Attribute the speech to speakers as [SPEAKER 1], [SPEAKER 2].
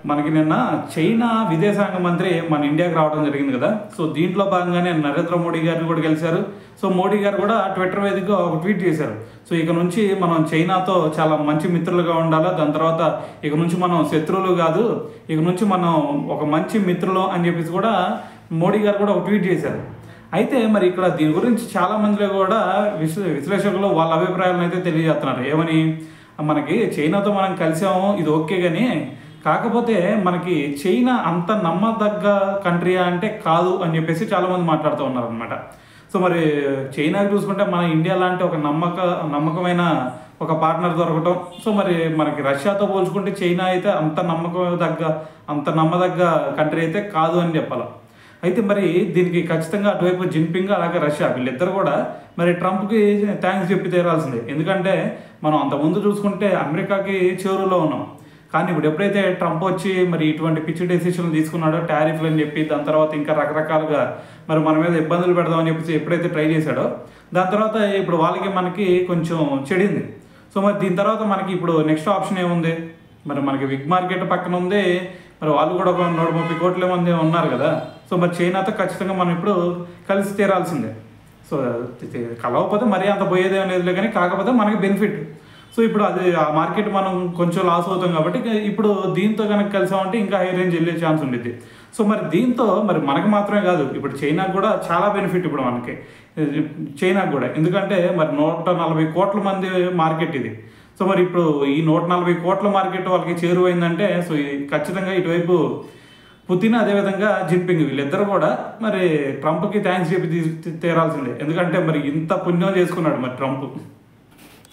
[SPEAKER 1] మనకి నిన్న చైనా విదేశాంగ మంత్రి మన ఇండియాకి రావడం జరిగింది కదా. సో దీంట్లో భాగంగానే నరేంద్ర మోడీ గారిని కూడా కలిశారు. సో మోడీ గారు కూడా ట్విట్టర్ వేదికగా ఒక ట్వీట్ చేశారు. సో ఇక నుంచి మనం చైనాతో చాలా మంచి మిత్రులుగా ఉండాలా, దాని తర్వాత ఇక నుంచి మనం శత్రువులు కాదు, ఇక నుంచి మనం ఒక మంచి మిత్రులు అని చెప్పేసి కూడా మోడీ గారు కూడా ఒక ట్వీట్ చేశారు. అయితే మరి ఇక్కడ దీని గురించి చాలామందిలో కూడా విశ్లేషకులు వాళ్ళ అభిప్రాయాలను అయితే తెలియజేస్తున్నారు. ఏమని, మనకి చైనాతో మనం కలిసాము, ఇది ఓకే, కానీ కాకపోతే మనకి చైనా అంత నమ్మదగ్గ కంట్రీయా అంటే కాదు అని చెప్పేసి చాలామంది మాట్లాడుతూ ఉన్నారు అనమాట. సో మరి చైనాకి చూసుకుంటే మన ఇండియా లాంటి ఒక నమ్మకమైన ఒక పార్ట్నర్ దొరకటం, సో మరి మనకి రష్యాతో పోల్చుకుంటే చైనా అయితే అంత నమ్మదగ్గ కంట్రీ అయితే కాదు అని చెప్పాలి. అయితే మరి దీనికి ఖచ్చితంగా అటువైపు జిన్పింగ్ అలాగే రష్యా వీళ్ళిద్దరు కూడా మరి ట్రంప్కి థ్యాంక్స్ చెప్పి తీరాల్సిందే. ఎందుకంటే మనం అంతకుముందు చూసుకుంటే అమెరికాకి చేరువలో ఉన్నాం, కానీ ఇప్పుడు ఎప్పుడైతే ట్రంప్ వచ్చి మరి ఇటువంటి పిచ్చి డెసిషన్లు తీసుకున్నాడో, టారిఫ్లు అని చెప్పి దాని తర్వాత ఇంకా రకరకాలుగా మరి మన మీద ఇబ్బందులు పెడదామని చెప్పేసి ఎప్పుడైతే ట్రై చేశాడో, దాని తర్వాత ఇప్పుడు వాళ్ళకి మనకి కొంచెం చెడింది. సో మరి దీని తర్వాత మనకి ఇప్పుడు నెక్స్ట్ ఆప్షన్ ఏముంది, మరి మనకి బిగ్ మార్కెట్ పక్కన ఉంది, మరి వాళ్ళు కూడా ఒక 130 కోట్ల మంది ఉన్నారు కదా. సో మరి చైనాతో ఖచ్చితంగా మనం ఇప్పుడు కలిసి తీరాల్సిందే. సో కలవకపోతే మరీ అంత పోయేదేం లేదులే, కానీ కాకపోతే మనకి బెనిఫిట్. సో ఇప్పుడు అది ఆ మార్కెట్ మనం కొంచెం లాస్ అవుతాం కాబట్టి ఇప్పుడు దీంతో కనుక కలిసామంటే ఇంకా హై రేంజ్ వెళ్ళే ఛాన్స్ ఉండిద్ది. సో మరి దీంతో మరి మనకు మాత్రమే కాదు, ఇప్పుడు చైనాకు కూడా చాలా బెనిఫిట్ ఇప్పుడు మనకి, చైనాకు కూడా. ఎందుకంటే మరి 140 కోట్ల మంది మార్కెట్ ఇది. సో మరి ఇప్పుడు ఈ 140 కోట్ల మార్కెట్ వాళ్ళకి చేరువైందంటే సో ఖచ్చితంగా ఇటువైపు పుతిన్ అదేవిధంగా జిన్పింగ్ వీళ్ళిద్దరు కూడా మరి ట్రంప్కి థ్యాంక్స్ చెప్పి తీరాల్సిందే. ఎందుకంటే మరి ఇంత పుణ్యం చేసుకున్నాడు మరి ట్రంప్.